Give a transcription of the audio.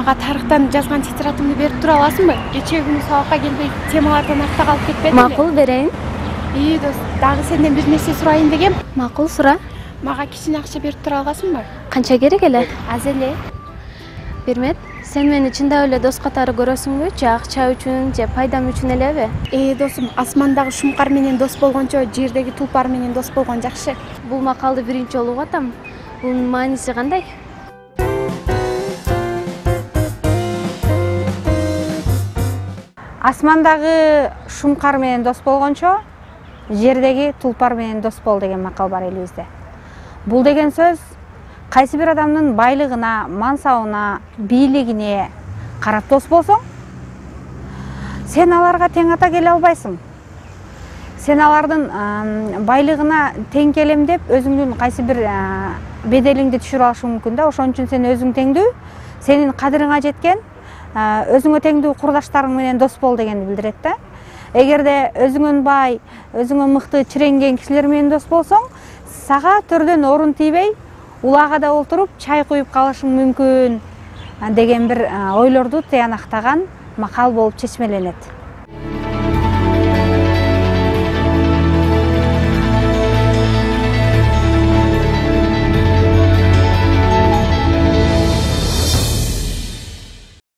мага тарыхтан жазган тетрадымды берип тура аласыңбы? Кечээ күнү сабакка келбей темалардан артта калып кетпедим. Макул, берейин. Дос, дагы сенден бир нерсе сурайын дегем. Макул, сура. Мага кичине акча берип тура аласыңбы? Канча керек эле? Аз эле. Бермет, сен мени чындап эле дос катары көрөсүңбү, же акча үчүн, же пайдам үчүн элеби? Досум, асмандагы шумкар менен дос болгончо, жердеги тулпар менен дос болгон жакшы. Бул макалды биринчи жолу угуп атам. Бунун мааниси кандай? Асмандагы шумкар менен дос болгончо, жердеги тулпар менен дос бол деген макал бар элибизде. Бул деген сөз кайсы бир адамдын байлыгына, мансабына, бийлигине карап дос болсоң, сен аларга тең ата келе албайсың. Сен алардын байлыгына тең келем деп өзүңдүн кайсы бир беделиңди түшүрүп алышың мүмкүн да. Ошон үчүн сен өзүң теңдүү, сенин кадырыңа жеткен өзүңө теңдүү курдаштарың менен дос бол дегенди билдирет да. Эгерде өзүңөн бай, өзүңө мыкты чиреңген кишилер менен дос болсоң, сага төрдөн орун тийбей, улагада олтуруп чай куюп калышың мүмкүн деген бир ойлорду тыянактаган макал болуп чечмеленет.